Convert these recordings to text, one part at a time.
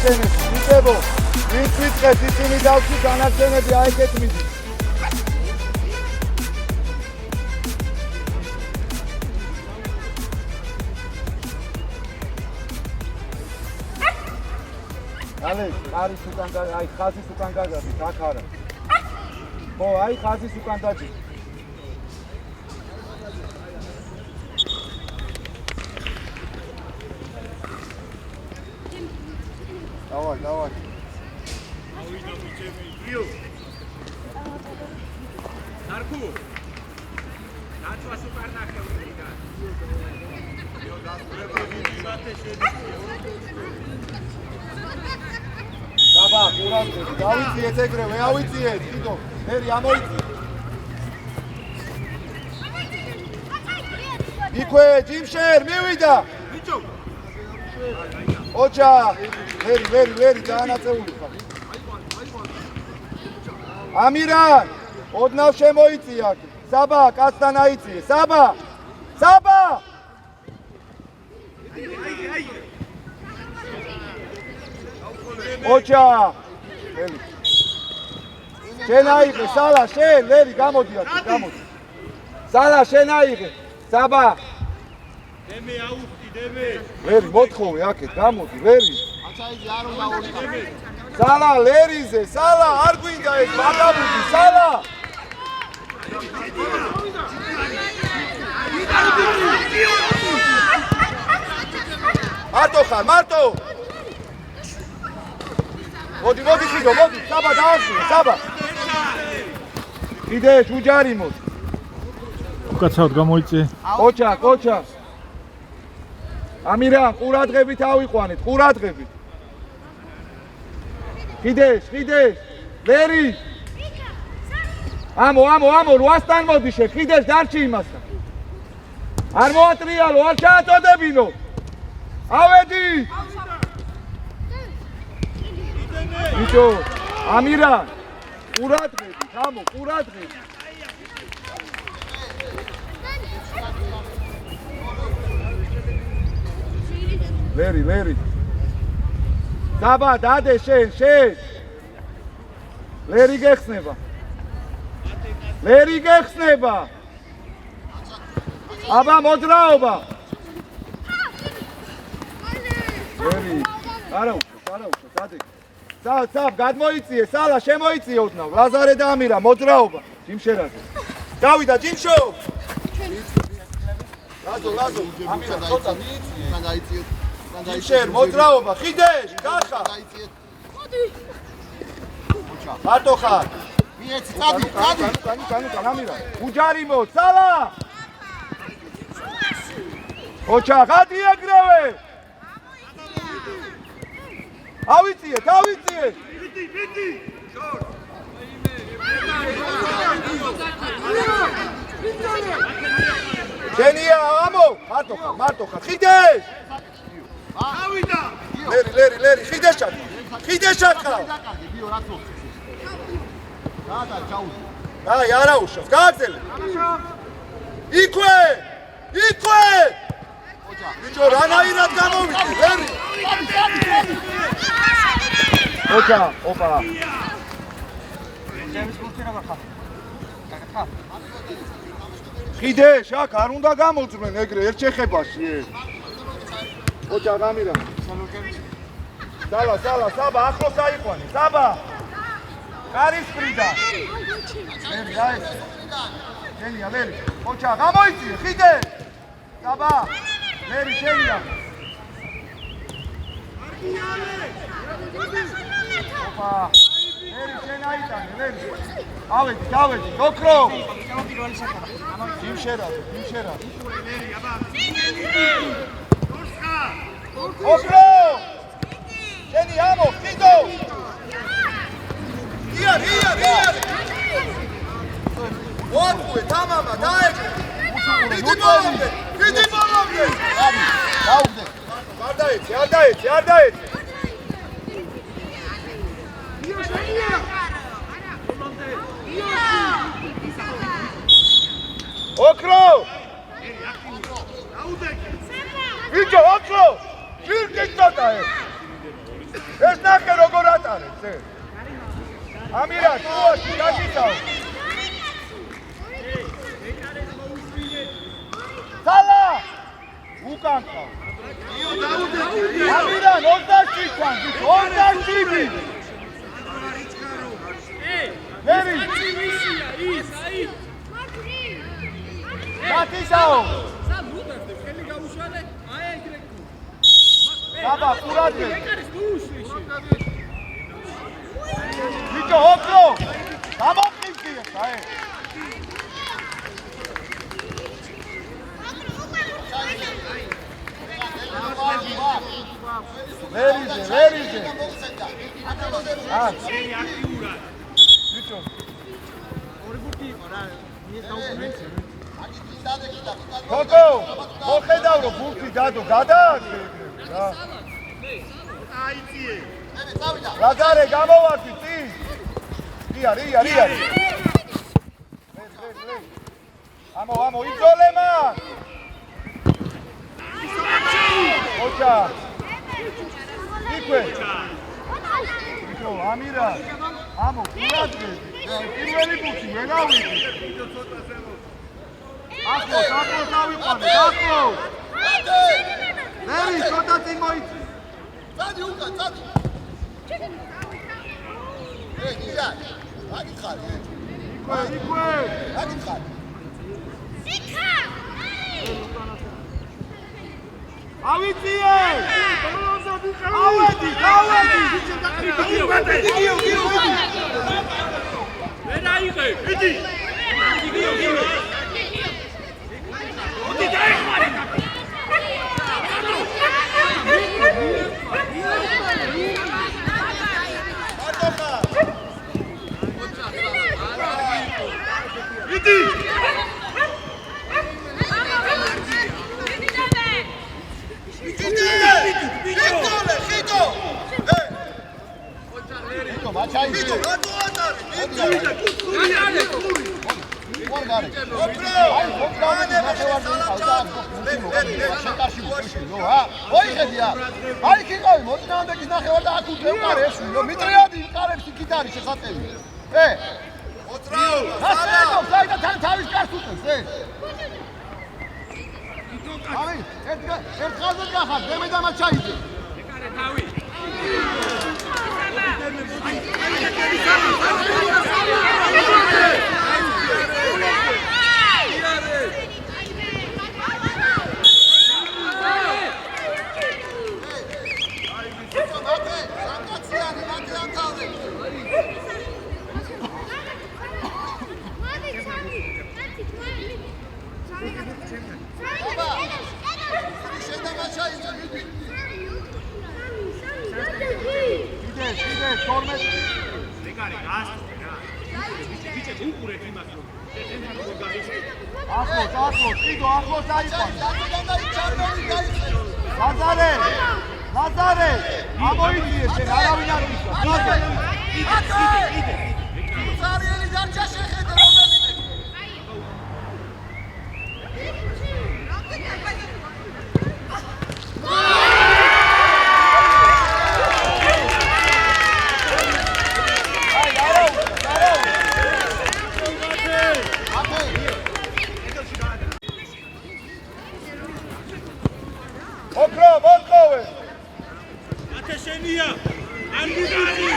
განაჩენები, იცებო, ვინც ვიწყებს ისინი დავში განაჩენები აიქეთ მიდის. ალე, არის უკან აი ხაზის უკან გაგაბით, აქ არა. ხო, აი ხაზის უკან დაჭი. Давай. Нарку. Начва супер нахევიდა. Საბა, ყურადღები, დავიციეთ ეგრევე, ავიციეთ, კიდო, მერი ამოიწიეთ. იქვე, ჯიმშერ, მივიდა. ბიჭო. ოჩა, ვერი, დაანაწეული ხარ. ამირან, ოდნავ შემოიწია. საბა, კაცთან აიწიე, საბა! ოჩა! შენ აიღე, სალა, შენ, ლერი, გამოდი აქ, გამოდი. სალა, შენ აიღე, საბა! დემე აუხტი, დემე. ლერი, მოთხოვე აქეთ, გამოდი, ლერი. აჩაიძე არ უნდა ორი. სალა, ლერიზე, სალა, არ გვინდა ეს ბაგაბუდი, სალა! მარტო ხარ, მარტო! მოდი, ხიდო, მოდი, საბა დაასრულე, საბა! კიდეშ, უჯარი მოდი. უკაცრავად გამოიწე. კოჩა. ამირან, ყურადღებით ავიყვანეთ, ყურადღებით. კიდეშ, ლერი! ამო, 8-დან მოდიშე, კიდეშ დარჩი იმასთან. არ მოატრიალო, არ ჩააწოდებინო. ავედი! ბიჭო, ამირან, ყურადღებით, ამო, ყურადღებით. ლერი. დაბა, დადე შენ. ლერი გეხსნება. აბა მოძრაობა. ლერი, არა უშო, დადე. სამ, გადმოიწიე, სალა, შემოიწიე ოდნავ. ლაზარე და ამირა, მოძრაობა. ჯიმშერაზე. დავიდა, ჯიმშო. ლაზო, ამირა, ცოტა მიიწიე. დაიწიეთ. ჯიმშერ, მოძრაობა, ხიდეშ, გახა. მოდი. მარტო ხარ. მიეცი, წადი. კანუ, ამირა. უჯარი მო, სალა. ოჩა, გადი ეგრევე. ავიციეთ. ბიდი. შენია, ამო, მარტო ხარ. ხიდეშ. ავიდა. ლერი, ხიდეშ ჩაკა. ბიო რა თქოს. გადა ჩაუზი. აი, არა უშავს, გააგზელე. იქვე. ბიჭო, რანაირად გამოვიდე, ლერი. ოჩა, ოპა. ხიდეშ, აქ არ უნდა გამოძრმენ ეგრე ერთ შეხებაში. ოჩა, გამირა. სალა, საბა, ახლოს აიყვანე, საბა. კარის ფრიდა. ლერი, აი. ლერი. ოჩა, გამოიწიე, ხიდეშ. საბა. ლერი, შენია. ოპა. ლერი, შენ აიტანე, ლერი. ავედი, ოქრო. ჯიმშერაზე. ოქრო. შენი ამო, ხიდო. იარ. მოაკვე, თამამა, დაეგე. დიდი ბოლომდე. დაუგდე. არ დაეცი. ოქრო! ბიჭო, ოქრო! ჟირკი ცოტა ეს. ეს ნახე როგორ ატარებს ეს. ამირა, თუაში გაგიწავ. სალა! უკან ყავ. ამირა, 27-თან, 27! ლევი! გათისაო! აბა, ყურადღე. ბიჭო, ოკრო! გამოფიქრე, აი. ვერიზე. აა. ბიჭო. ხოკო, მოხედავ რომ ბურთი დადო, გადააჭრე რა. აიწიე. ლაზარე გამოვარდი წინ. რია. ამო იზოლემა. ოჩა. იქვე. ბიჭო, ამირა. ამო, ყურადღე. პირველი ბურთი ვენავიდი. ახლო დავიყვანე, ახლო. ლევი, ცოტა წინ მოიწი. წადი უკან, წადი. ნიჟა, აგითხარი. იქვე. აგითხარი. ავიწიე! ავედი! ვერ აიღე, იდი! ოდი დაეხმარე! იდი! მაჩაი რატო ატარე? ლაზარე, ამოიძიე შენ, არავინ არ მისვა. ზარიელი დარჩა შეხედე რომელიმე. ოკრო, მოთხოვე. ათეშენია, არ მიდიჭი.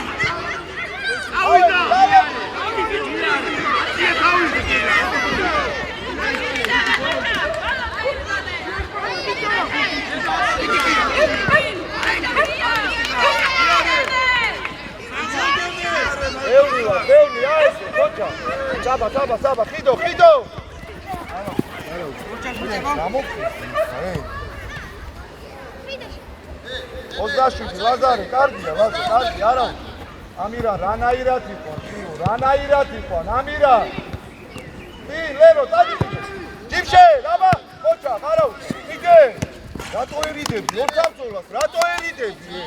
ავიდა. ბევრი, აიზე, ხოჭა. საბა, ხიდო. ოზდაშვიდი, ლაზარე, კარგია, არა. ამირა, რანაირად იყვან, ამირა. ლერო, დადი. ჯიმშე, ლაბა, ხოჭა, მარავ, იდე. რატო ერიდები? ორ სამწოლას, რატო ერიდები?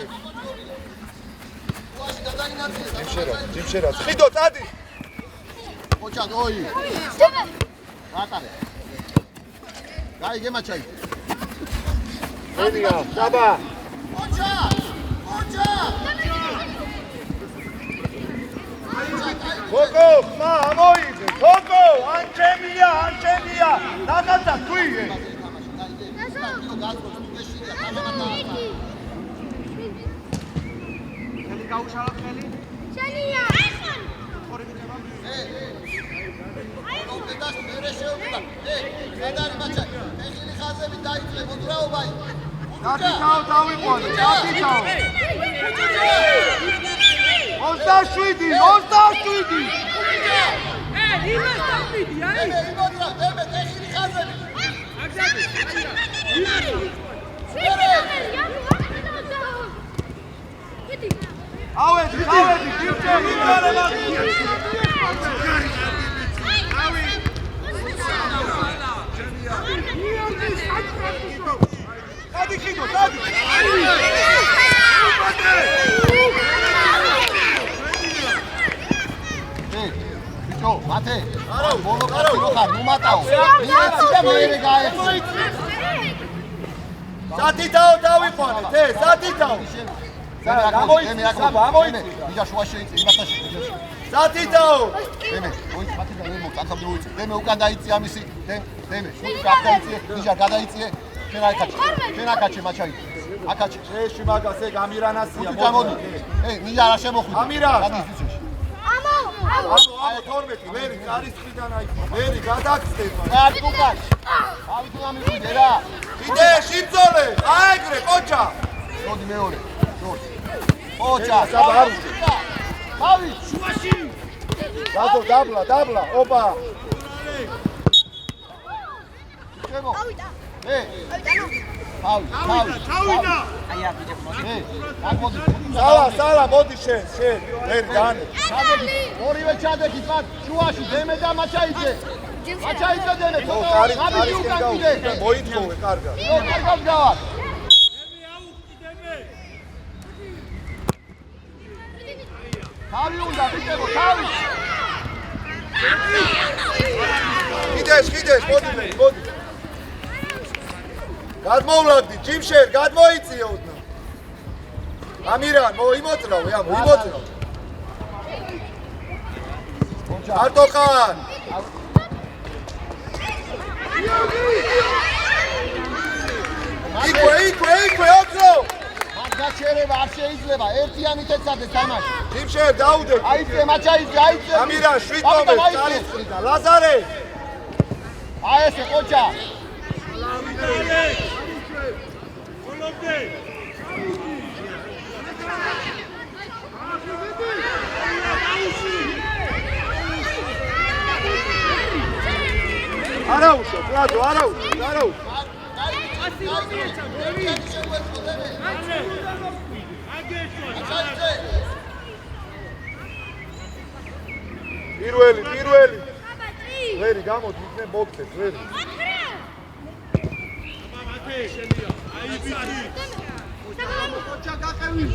ჯიმშე რა. ხიდო, დადი. ხოჭა, ოი. ატარე. გაიგე მაჩაი. ერია, საბა. ხოჭა! გოგო, ხმა, ამოიდე. გოგო, ან ჩემია. ნახათა თვიე. შენია. დათითაო დავიყვანე, დათითაო. 27. იმას დავიდი, აი. ავედი, გიჩები, დადი ხიდო, დადი. ბიჭო, მათე. ბოლო კაცი რო ხარ, ნუმატაო. მიეცი და მეერე გაეცი. დათითაო დავიყვანე, დათითაო. გამოიწი, გამოიწი. ვიდა შუა შეიწი, იმათაში. დათითაო. დემე, ოი, მათე და ნემო, წამსამდე უიწი. დემე უკან დაიწი ამისი. დემე, შუა გადაიწიე, ვიდა გადაიწიე. შენ აკაჩე, მაჩაი. აკაჩე. ეში მაგას ეგ ამირანასია. მოდი. ნია რა შემოხვიდა. ამირა. გადის ვიცეში. ამო 12 ვერი კარის ხიდან აიწყო. ვერი გადაგწდება. გარტუკან. ავი თუ ამიგვიდე რა. კიდე შიძოლე, აეგრე კოჩა. მოდი მეორე. ჯორჯი. კოჩა, საბარ. ავი. შუაში. დადო დაბლა, ოპა. შემო. ავიდა. ავი. თავიდა. გამოდი. სალა, მოდი შენ. ვერი დანე. ჩადექი, ორივე ჩადექი, პატ, შუაში, დემე და მაჩაიძე. მაჩაიძე დემე, კარის უკან კიდე. მოითხოვე, კარგად. კარგად გავარ. თავი უნდა, ვიტებო, თავი. კიდეშ, მოდი. გადმოვლაგდი, ჯიმშერ, გადმოიწიე უდნა. ამირან, მოიმოწრავ. არტოხან. იქვე, ოქრო. გაჩერება არ შეიძლება, ერთიანით ეცადეს თამაში. ჯიმშერ, დაუდე. აიწე, მაჩაიძე, აიწე. ამირან, შვიდობე, წარის წრიდა. ლაზარე. აი ესე, ყოჩა. ხოლობდე. არაუშო, პლატო, არაუშო. პირველი. ვერი გამოდი, იქნე მოგწეს, ვერი. აი ბიჭი. ყოჩა გაყევი.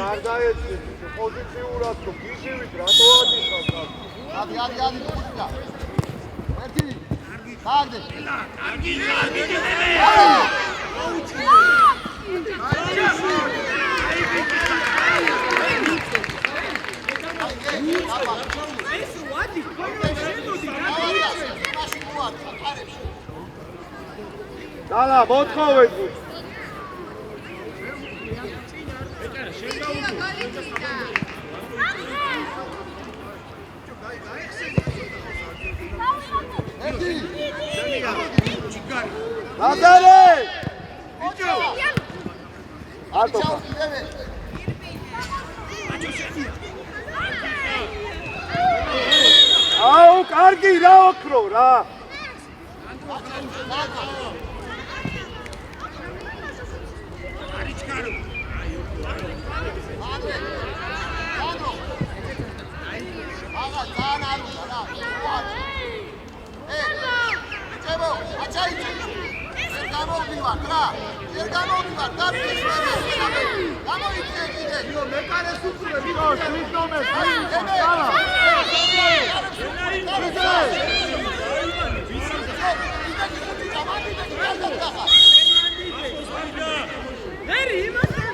არ დაეცე, პოზიციურად თუ გიჟივით რატო ადიხარ? ადი, ხუჭა. ერთი. კარგი. დალა, მოთხოვე თუ. ლაზარე! არტოხა. აუ, კარგი რა ოქრო რა. აჩაიძე. გამოვიდო. გამოვდივარ რა ვერ გამოვდივარ გამოიწე კიდე მეკარეს უწურე ვიღო სრიდომეს სალა Veri, imagini!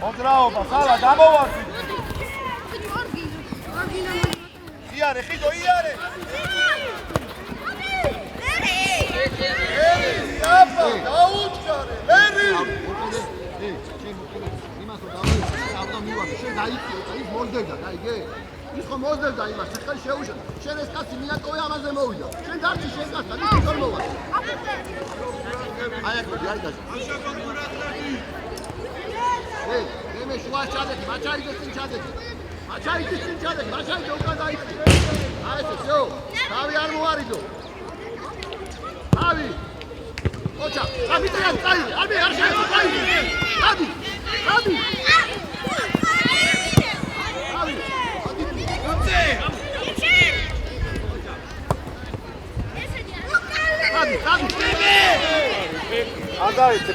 მოძრაობა, სალა გამოვარდი. იარე, ხიდო, იარე. აბა, დაუჩქარე. მერი. იმასო დავიწყე, ავტო მივაყე, შენ დაიწიე, ის მოსდევდა, გაიგე? ის ხომ მოსდევდა იმას, ხელ შეუშა. შენ ეს კაცი მინატოვე ამაზე მოვიდა. შენ დარჩი შენ კაცთან, ის თორ მოვა. აი აქ მოდი, აი დაჟე. მე შუას ჩადექი, მაჩაიძეს წინ ჩადექი. მაჩაიძეს წინ ჩადექი, მაჩაიძე უკან დაიწი. აი ესე, всё. თავი არ მოარიდო. თავი. ოჩა, გამიტრიან წაი, ამი არ შეიძლება წაი. ადი. ადი. თავი. Gomze! ადი, ადი. ადაიცე,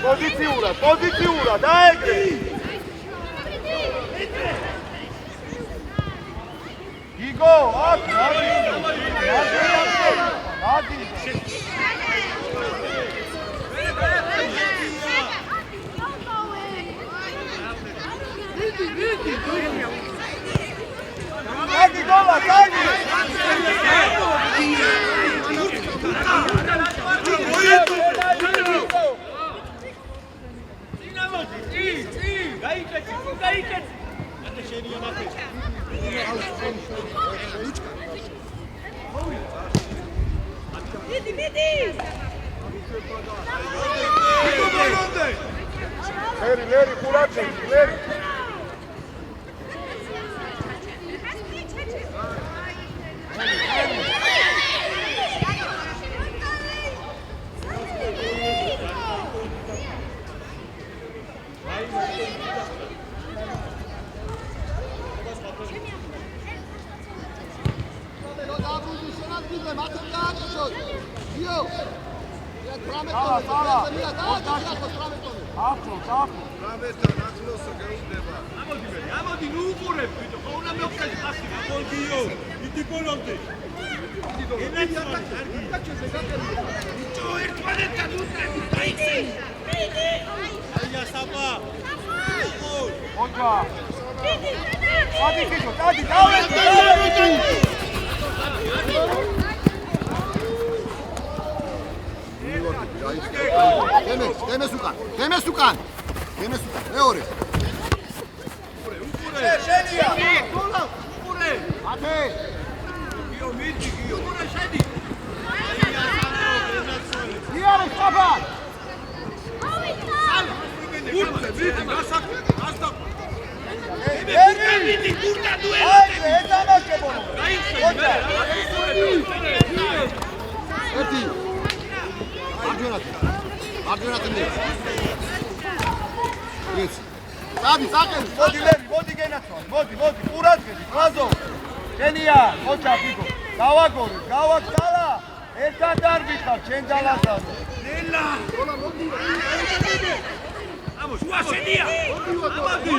პოზიციურად, დაეგე. გიგო, აქ, ადი. ადი, გოლა, ადი. ლერი, ხურაჩი, ლერი. ბიჭო. ია 18 ახლო, ახლო. 18-თან ახლოსო გეუბნება. ამოდი, ნუ უყურებ, ბიჭო, ხო უნდა მოვხდეს ხასი, გოლგიო, იდი ბოლომდე. ბიჭო, ერთმანეთთან უწევი, დაიწე. აია საბა. ოჯა. ადი ბიჭო, ადი, დავედი. დემეს უკან. მეორე. უყურე, შენია. გოლა, უყურე. ათე. გიო, მიდი, გიო. უყურე, შედი. აია საბა, დენაცოლე. იარე, ხაბა. გურდა, მიდი, გასაკ, გასდა. მიდი, გურდა დუელი. აი, ეთამაშებო. დაიწე, ერთი. არჯერათი მე. ეს. დადი, საყელი. მოდი ლევი, მოდი გენაცვალე, მოდი, ყურადღები, ხაზო. შენია, ხოჭა ფიგო. გავაგორი, გავაგზალა. ერთად დარბიხარ, შენ ძალასაზე. ნელა. ამო, შუა შენია. ამოდი.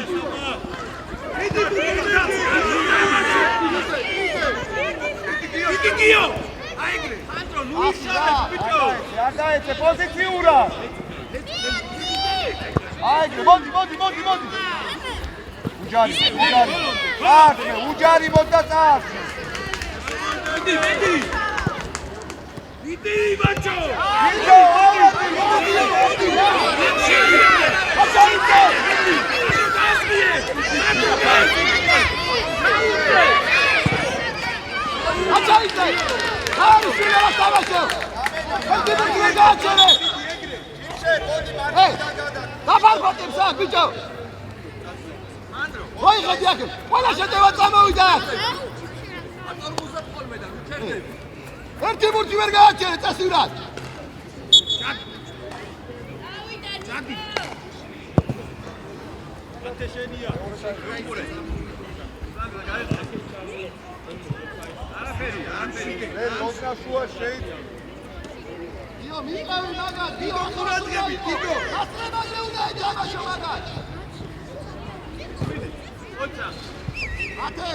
მიდი, გიო. აიგრე. სანდრო, ნუ ისაბე, ბიჭო. არ დაეცე პოზიციურა. აიგრე, მოდი. უჯარი. აკრე, უჯარი მოდა წარს. მიდი, ბაჭო. ბიჭო, მოდი. აშაიცე. აჩაიცე. ხარ შეიძლება დავაშო. ერთი ბურთი გააჩერე. დაბალბატებს აქ ბიჭო. ვაიღადი აქ. ყველა შეტევა წამოვიდა. ერთი ბურთი ვერ გააჩერე წასივრად. ჩადი. ათეშენია. უყურე. არაფერი. მე მოდნა შუა შეიძლება. დიო მიიყავი მაგას. დიო ყურადღები, დიო. ასწრებაზე უნდა ეთამაშო მაგას. ოცა. ათე.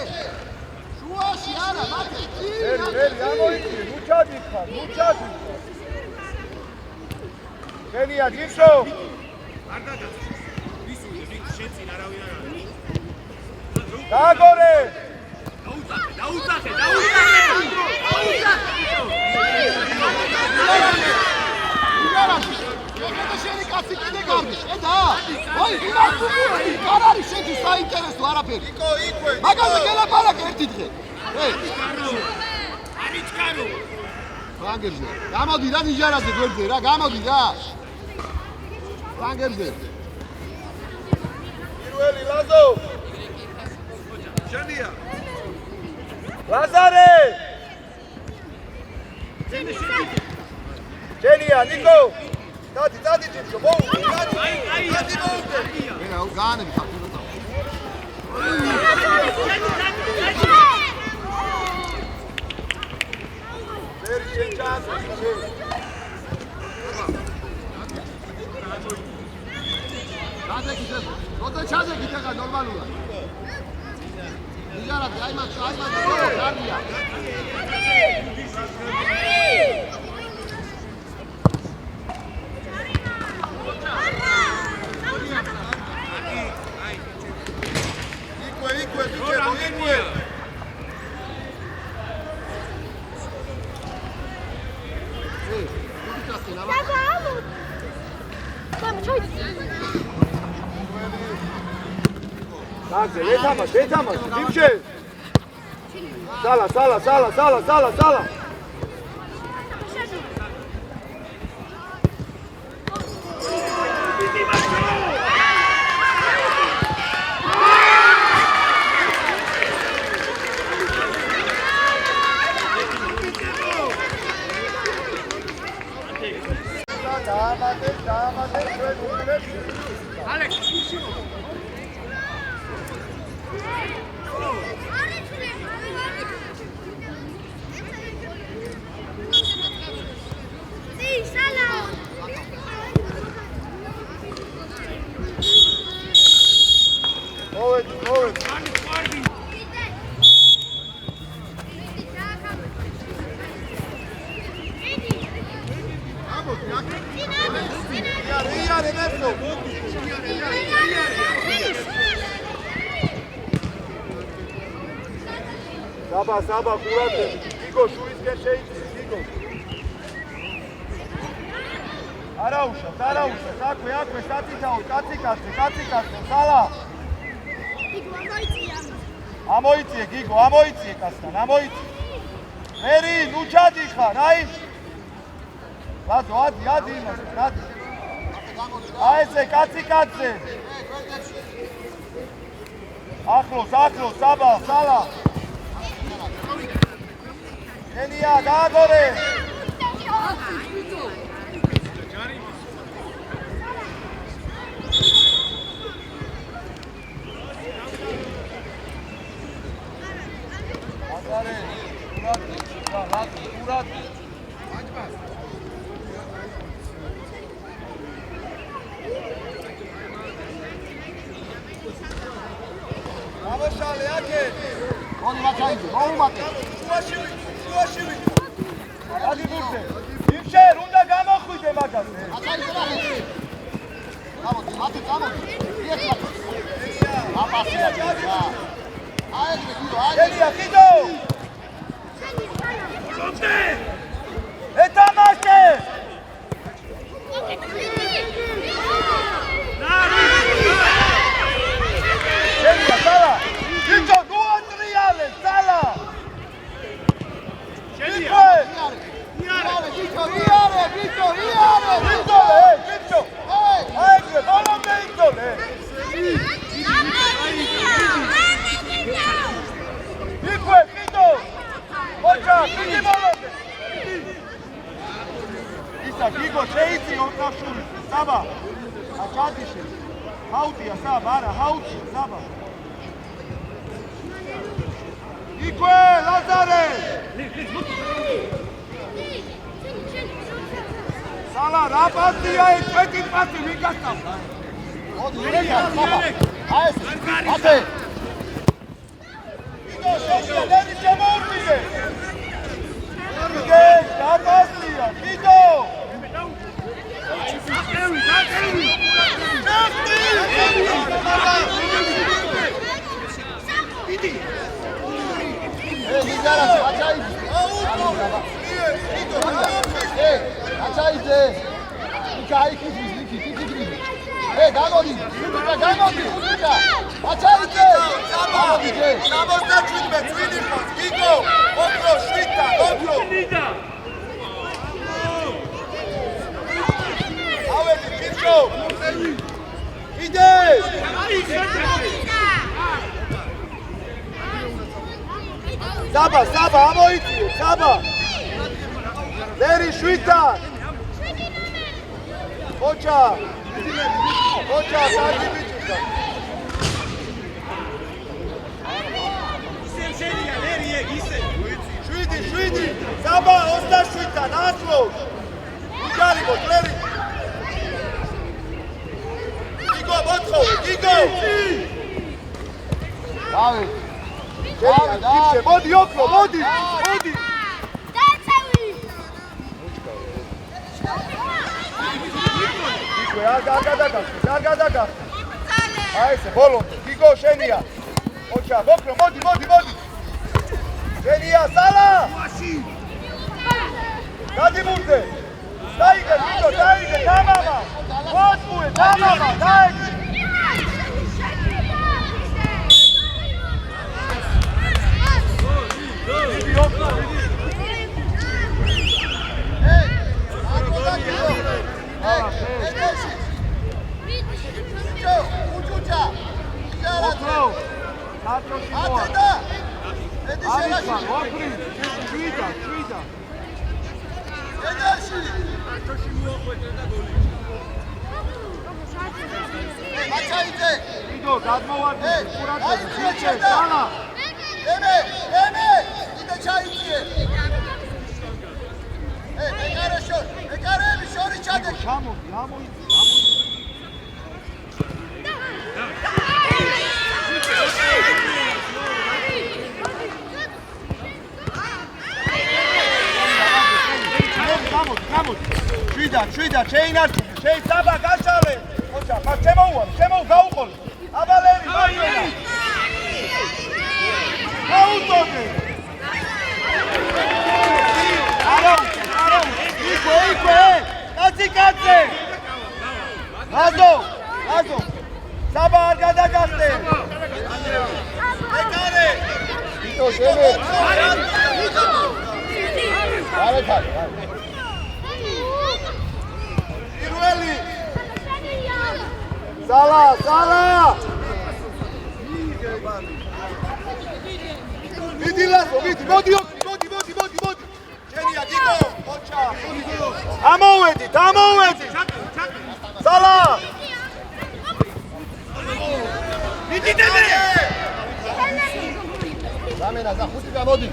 შუაში არა, მათე. ერი, ამოიწი, ნუ ჩადიხარ. შენია, ჯიშო. არ დაგა. ვისული, შეწინ არავინ არ არის. დააგორე. დაუწახე. შენი კაცი კიდე გარბის, ედა? ვაი, არ არის შენთვის საინტერესო არაფერი. იკვე. მაგაზე გელაპარაკე ერთი დღე. არიჩქარო. ფრანგებზე. გამოდი რა ნიჟარაზე გვერდზე რა, გამოდი რა. ფრანგებზე. პირველი ლაზო. შენია. ლაზარე. შენია, ნიკო. დადი ჯიშო, მოუწე. დადი მოუწე. ვერა, გაანები ხარ. ვერი შეჭასე. როცა ჩაზეკით ახლა ნორმალურად. ნიჟარადი, აი მაგ გარდია. იკვე. Danke, ეთამაშ, ჯიმშე. სალა. რემერსო. საბა, ყურადღებით. გიგო, შურისკენ შეიწვის, გიგო. არა უშავს, აქვე, საწითაო, კაციკაცე, სალა. ამოიწიე, გიგო, ამოიწიე კაცთან, ამოიწიე. მერი, ნუ ჩადი ხარ, აი. ლადო, ადი იმასთან, ადი. აი ესე, კაციკაცე. ახლოს, საბა, სალა. ელია, დააგორე. აზარე, ურად. ამოშალე, აკე. მოდი მაჩაიძე, მოუმატე. შუაში. ადი ბურთე. იმშერ უნდა გამოხვიდე მაგაზე. მაჩაიძე რა. გამოდი, მოდი. აპასია რა. აი, გიდო, აი. ელია, გიდო. ეთამაშე. ელია, სალა. გიდო, ნუ ატრიალე, სალა. გიდო. აი, ბოლომდე იგდოლე. იქვე, გიდო. ოჩა, გიდი ბოლომდე. ისა, გიგო, შეიწიო ოთახშური. საბა. აჩადიშე. ჰაუტია, საბა, არა, ჰაუტია, საბა. იქვე, ლაზარე. სალა, რა პასია ეს წვეტი პასი ვინ გასწავლა? მოდი, ელია, საბა. აი ეს, ათე. გიდო, შეშია, ლერი შემოურბიდე. გიგე, რა პასია, გიდო. ნიგარაში, მაჩაიძე. მაჩაიძე. იქაიქის, იქ. გამოდი. მაჩაიძე. გამოდი. 77 წვილი ხოს, გიგო. ოქრო, შვიდა, ოქრო. ავედი, გიგო. იდე. საბა, ამოიწიე, საბა. ლერი შვიდა. ოჩა, კარგი ბიჭია. შვიდი. საბა 27-დან ახლოს. უჯარიბო, ლერი. გიგო, მოთხოვე, გიგო. დავი. მოდი ოქრო, მოდი. იქვე, არ გადაგახსნე. აი ესე, ბოლომდე. გიგო, შენია. ოჩა, ოქრო, მოდი. შენია, სალა. გადიბურდე. დაიგე, გიგო, თამამა. მოწმუე, თამამა, დაიგე. მაჩაიძე. გიდო, გადმოვარდი, ყურადღებით, სალა. ემე, იდე ჩაიწიე. ეკარები შორი ჩადე. გამოიწი. გამოდი. შვიდა, შეინარჩუნე, საბა, გაშალე. გაუყოლე. აბალერი, მარიელა. გაუტოდე. არა. იქვე. კაცი. აზო. საბა არ გადაგახდე. ეკარე. იტო შენე. არა ხარ. პირველი. Sala! Vidi Lazo, modi! Genia, Gito, Ocha! Amouedit! Sala! Vidi deme! Zamena, zachuti gamodi!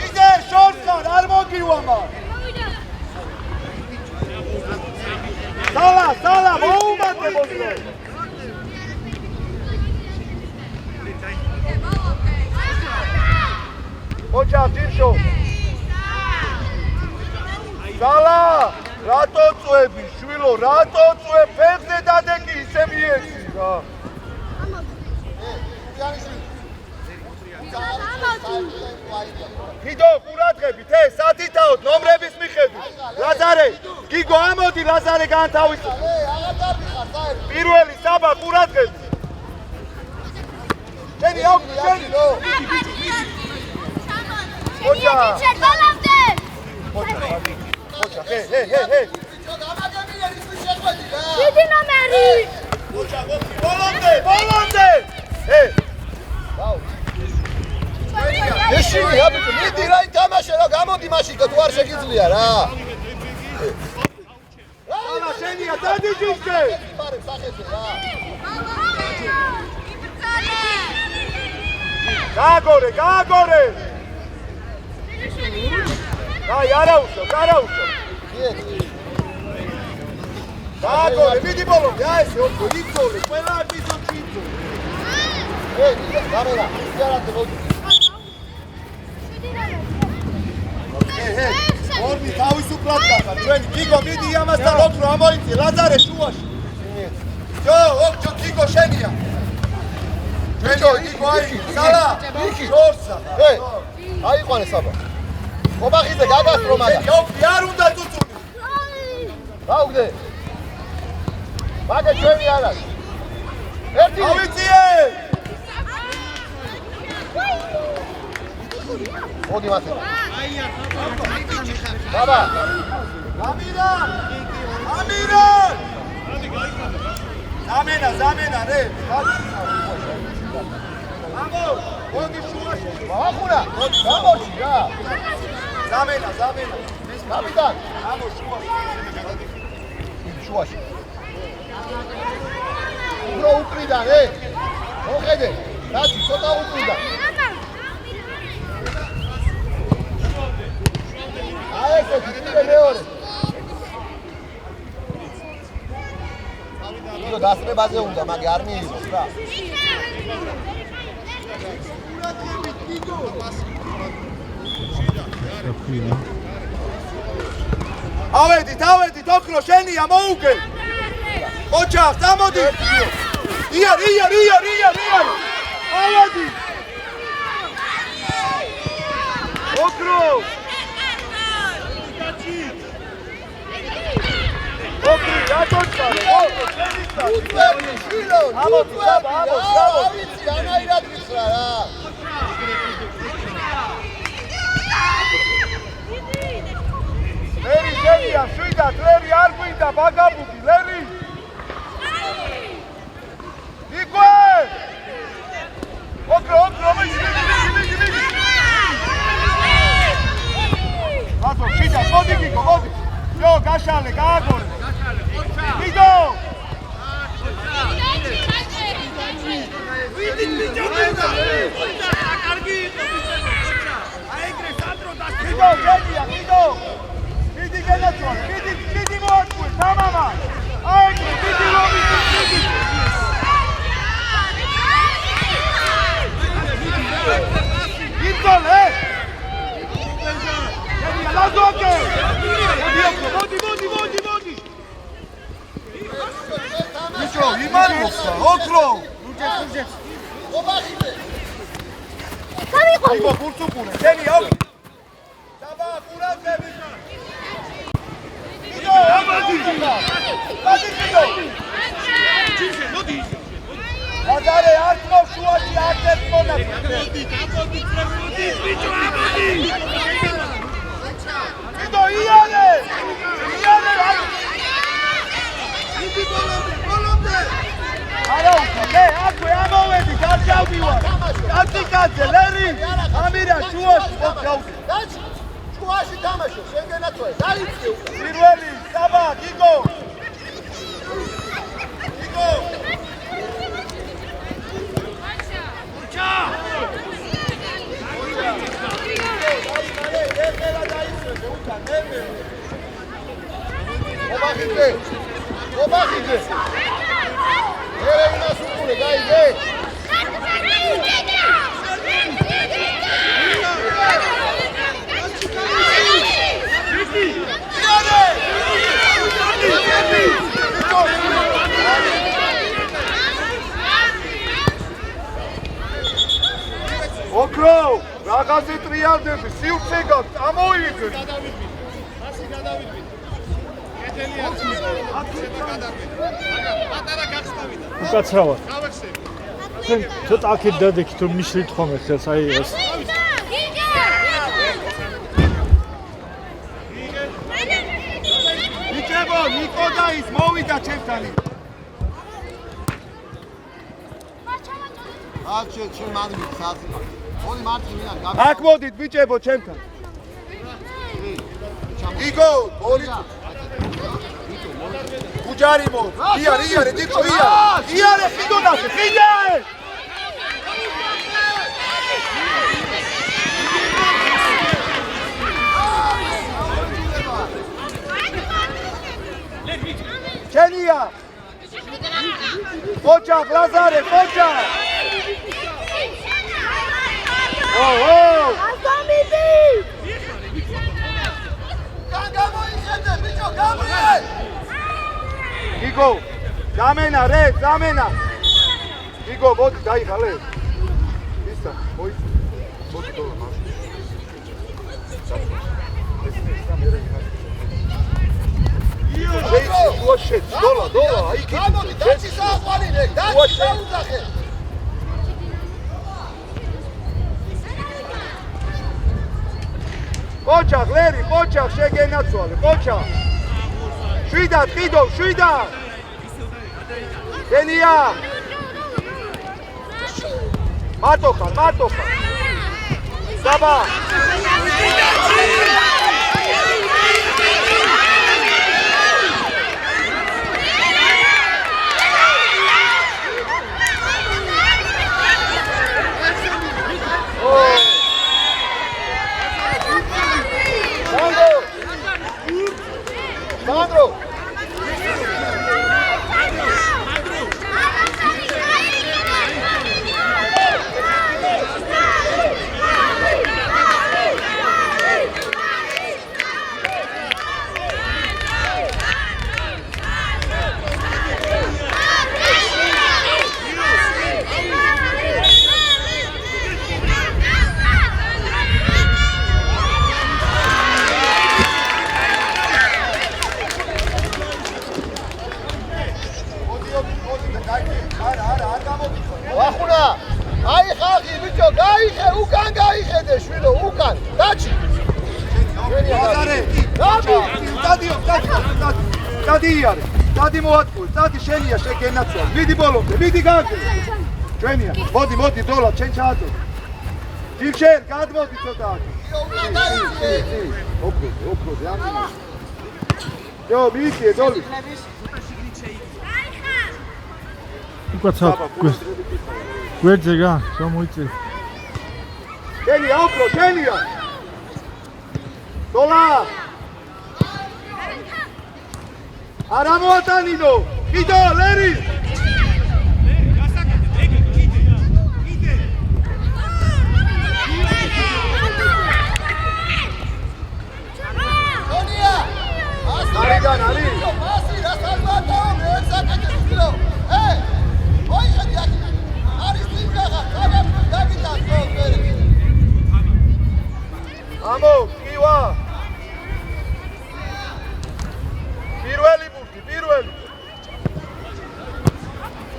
Ize, Shortsan, armogiuama! Sala, მოუმატე მოსვლე. ოჩა, ჯირშო. Sala, რატო წვევი, შვილო, რატო წვე, ფეხზე დადეკი, ისე მიეცი რა. Გიდო, ყურადღებით, სათითაოდ, ნომრების მიხედვით. ლაზარე, გიგო, ამოდი, ლაზარე განთავისუფლ. პირველი, საბა, ყურადღებით. შენი აუგდი, შენი. ოჩა. ოჩა, ჰე. დიდი ნომერი. ოჩა, ბოლონდე. ჰე. ეშინი, აბიტო, მიდი რა ითამაშე რა, გამოდი მაშინ, თუ არ შეგიძლია რა. ალა, შენია, დადიჯიშე. პარებ სახეზე რა. გააგორე. აი, არაუშო. გააგორე, მიდი ბოლომდე, აი ესე, ოქრო, იწოლე, ყველა ეპიზოდში იწოლე. გამერა, იარანტე მოდი. ორნი თავისუფლად გახარ, ჩვენი გიგო მიდი ამასთან ოქრო ამოიწი, ლაზარე შუაში. ოქრო, გიგო შენია. გიგო აი, სალა, შორსა. აიყვანე საბა. ობახიზე გაგასტრო მაგა. ოქი არ უნდა წუწუნი. გაუგდე. მაგა ჩვენი არ არის. ერთი ავიციე. მოდი მასე. ბაბა. ამირან. ზამენა რე. ამო, მოდი შუაში. ახურა, გამორჩი რა. ზამენა. კაპიტან, ამო შუაში. უფრო უკრიდან, მოხედე. რაცი ცოტა უკრიდან. აესე დიდი მეორე. იგო დასწრებაზე უნდა, მაგ არ მიიღოს რა. ავედით, ოქრო შენია, მოუგე. ოჩა, წამოდი. iyar. ავედი. ოქრო. ოქრო, დაწოჩარე. უწევი, შილო, ამოდი, საბა. ავიცი, ანაირად მისრა რა. ლერი შენია, შვიდად, ლერი არ გვინდა, ბაგაბუგი, ლერი. იკვე! ოქრო, მიდი. აბა, შვიდად, მოდი გიგო, მოდი. გაშალე, გააგორე. გიგო! გიგო! მიდი გადაწვა, მიდი მოაწყო, თამამა. აიგრე, მიდი ლომი, მიდი. იწოლე. გენია, ლაზოკე. მოდი. ოქრო გამიყო. იგო გურცუკურე შენი აუ დაბა ყურაძები იგო ამადი ლაზარე არ თმო შუაში არ დეწმონა იგო იარე არა უკვე აკვე ამოვედი გარჩავდივარ კაციკაძე ლერი ამირა შუაში მოძავდი შუაში თამაშო შეგენაცვალე დაიწიო პირველი საბა იგო ობახიდე ერე იმას უყურე გაიგე ოქრო რაღაცე ტრიალდები სივრცე გაქვს ამოიღე უკაცრავად თქვენ ცოტა აქეთ დადექით რომ მიშლით ხომ ხელს აი ეს ნიკებო ნიკო და ის მოვიდა ჩემთან აჩე ჩემ მანდრი საათი ორი მარტი მიდან აქ მოდით ბიჭებო ჩემთან იგო ორი უჯარი მოდ იარე დიკო იარე ფიდონაზე ფიდე ჩენია ოჯახ ლაზარე ოჯახ ასამიდი. გამოიხედე ბიჭო გამოიე იგო დამენა რე დამენა იგო მოდი დაიხალე ისა მოიცი მოდი დოლა მაშინ შე დოლა აი კი გამოდი დაცი საყვარინე დაცი დაუძახე ოჯახ ლერი ოჯახ შეგენაცვალე ოჯახ შვიდა ტყიდო შვიდა გენია მარტო ხარ საბა Sandro! ვახუნა აი ხალხი ბიჭო გაიხე უკან გაიხედე შვილო უკან დაჩი ლაზარე დადი იარე დადი მოატყუე დადი შენია შეგენაცვალე მიდი ბოლომდე მიდი გაგე ჩვენია მოდი დოლა ჩვენ ჩაატო ჯიმშენ გადმოდი ცოტა ოქროზე ამინა ჯო მიიწიე დოლი უკაცრავად გვერდზე რა გამოიწე შენია ოქრო შენია დოლა არა მოატანინო კიდო ლერი არიდან არის მასი რა სალბატაო მე საკეთე შვილო მოიხედი აქ. არის წინ გაღა, დაგიტან გოლს ვერ. ამო, კივა. პირველი ბურთი, პირველი.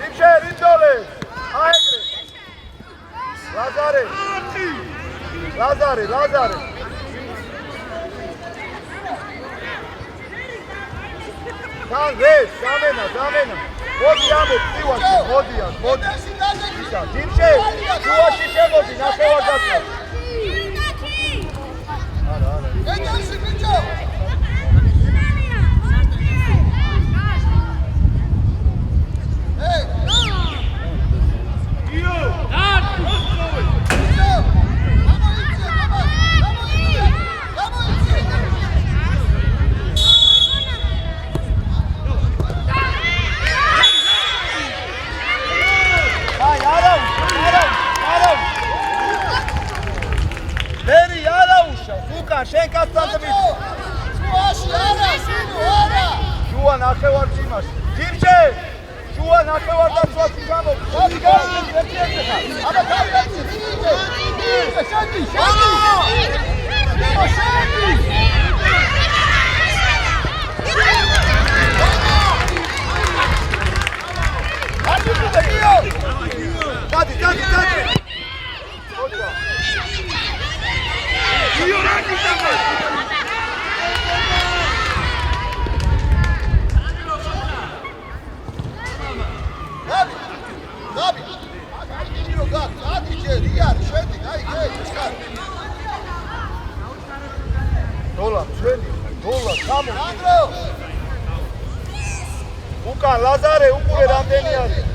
იმშე რიძოლე. აეგრე. ლაზარე. თან რეს, გამენა. მოდი ამო, კივაში, მოდი. იმშე, შუაში შემოდი, ნახევარდაცვა. ედელში ბიჭო. ეი, იო, დან, მოსწოვე. ბიჭო. გამოიწე. აი, არა. ლერი არა უშავს, უკან შენ კაცთან მის. შუაში არა, არა. შუა ნახევარ წიმაში. ჯიმშე, შუა ნახევარ დაცვაში გამო. შენი აბა თავი შენი. დადი. იო, რა გიტანა? გაბი. ირო გაბ, ადიჯე, რიარ, შედი, აი, ჩქარ. დოლა, სამო. ანდრო. უკან ლაზარე უკვე რამდენი არის?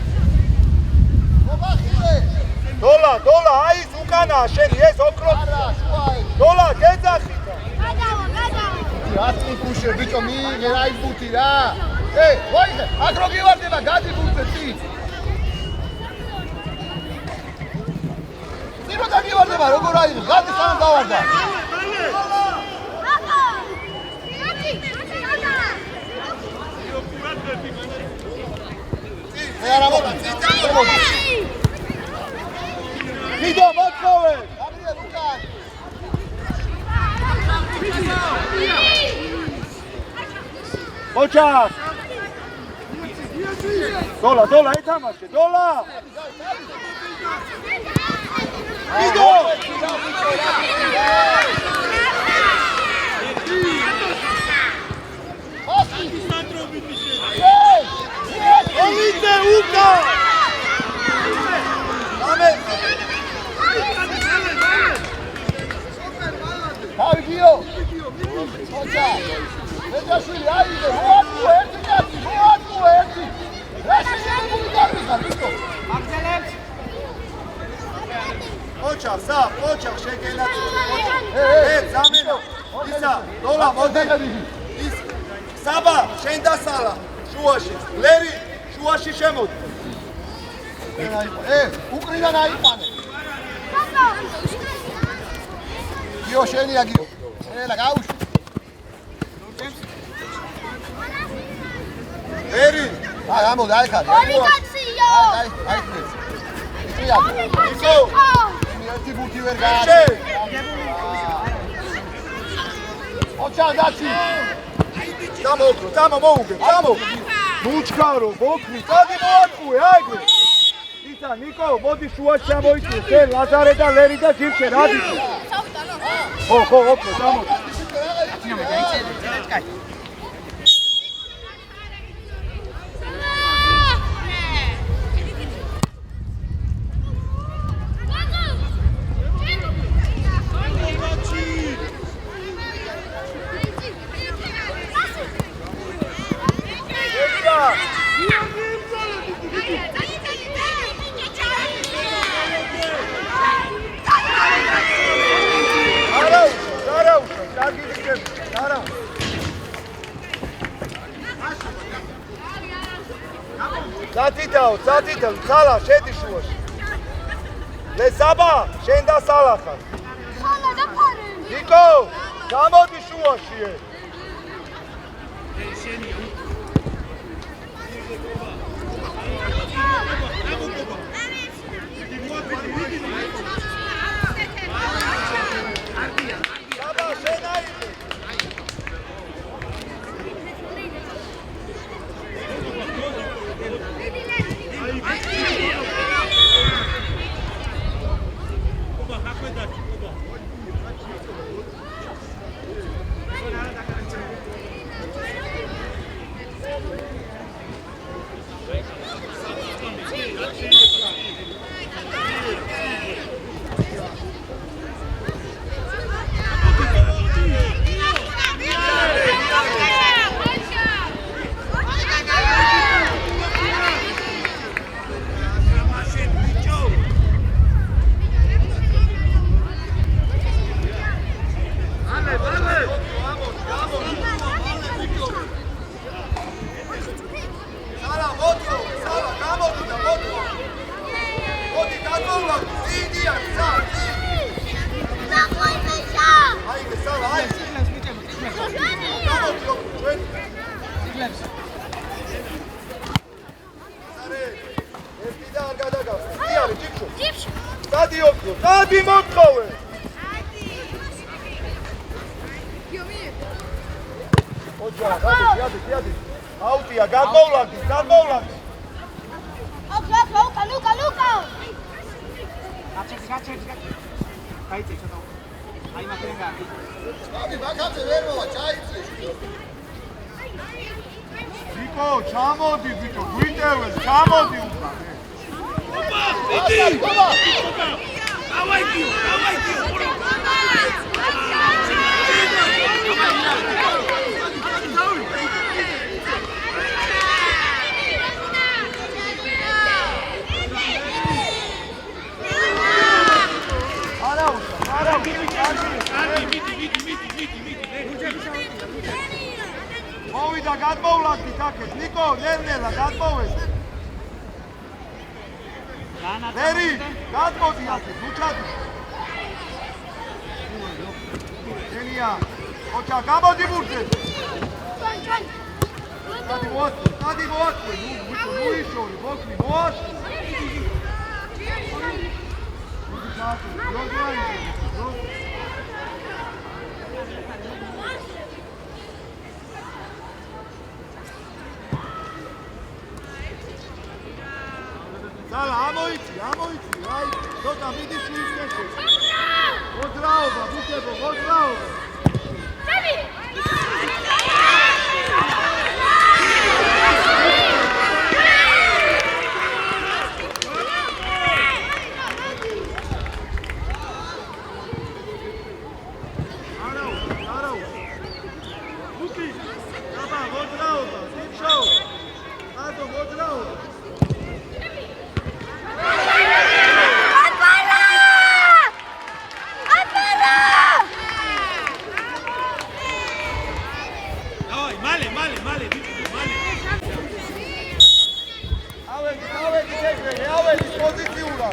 მომახილე. დოლა, აი ის უკანა შენი ეს ოქროს. არა, შუაი. დოლა, გეძახი. ათი გუშე ბიჭო მიიღე აი ბუთი რა. ვაიხე, აქ რო გივარდება, გადი ბუთზე წინ. წინ რო დაგივარდება, როგორ აიღე? გადი სანამ დავარდა. იო, კურატები. არა მოდი. დიდო მოწოვე. გაბრიელ უკან. ოჩა. დოლა, ეთამაშე, დოლა. დიდო. ოლიდე უკა. ამე. თავი გიო. ოჩა. ეჯაშვილი აიღე, მოატყო ერთი კაცი, ერთი. რა შეიძლება გაგიხარ, ბიჭო? აგზელებს. ოჩა, შეგენაცო. ზამენო. ისა, დოლა, მოდი. ის საბა, შენ დასალა. შუაში. ლერი, შუაში შემოდი. უკრიდან აიყვანე. გიო შენია გიო. ელა გაუშვი. ლერი, აი ამო დაიხარე. ოლიგაციო. აი. ისია. ისო. ერთი ბუთი ვერ გააჩე. ოჩა დაცი. დამო მოუგე. ნუჩქარო, ბოქრი, წადი მოაწუე, აიგე. ისა, ნიკო, მოდი შუაში ჩამოიწვი. შენ ლაზარე და ლერი და ჯირჩე, რა დიცი? ხო, ოქრო, დამო. წადიდაო, სალა, შედი შუაში. ლესაბა, შენ და სალა ხარ. სალა და ფარე. ნიკო, გამოდი შუაში. შენი Stadi motkove! Ođa, jadi. Autija, gadmovlaki! Luka! Niko, čamodi, Vito, gujdeve, čamodi uka! Давай, Кио! Mოვიდა, გადმოვლაკდი თაკეთ, ნიკო, ნერნელა, გადმოვედი. Veri, გადმოდი აქ, უჩადი. ენია, ოჩა, გამოდი ბურთზე. Stadi მოაწყვე, ნუ იშოვი, მოკლი, მოაწყვე. Sala, amoici, ai, tota midi șuiștește. Odraova, Bucebo, odraova. Arau. Buki, Saba, odraova, Dipšao. Ado, odraova. Avedi, pozițiura.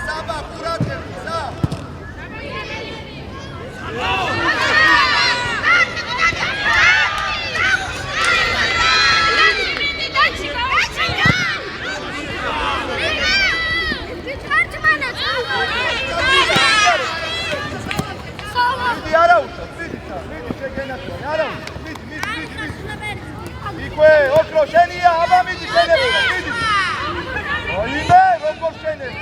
Saba, curate, Saba. Vidi, arauša, vidi šegenatoni, arauša, vidi. Ikue, okrošenija, aba vidi šegenatoni, vidi. Ime, okrošenija.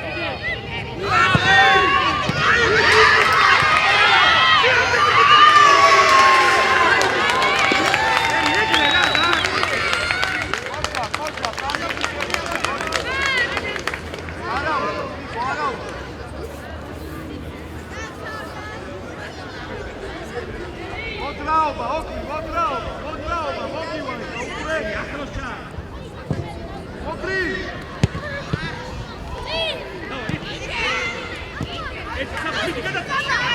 მოძრაობა, ოქრი, მოძრაობა, მოგივარ, უკრე, ახლოსა. ოქრი. ეს საფრთხე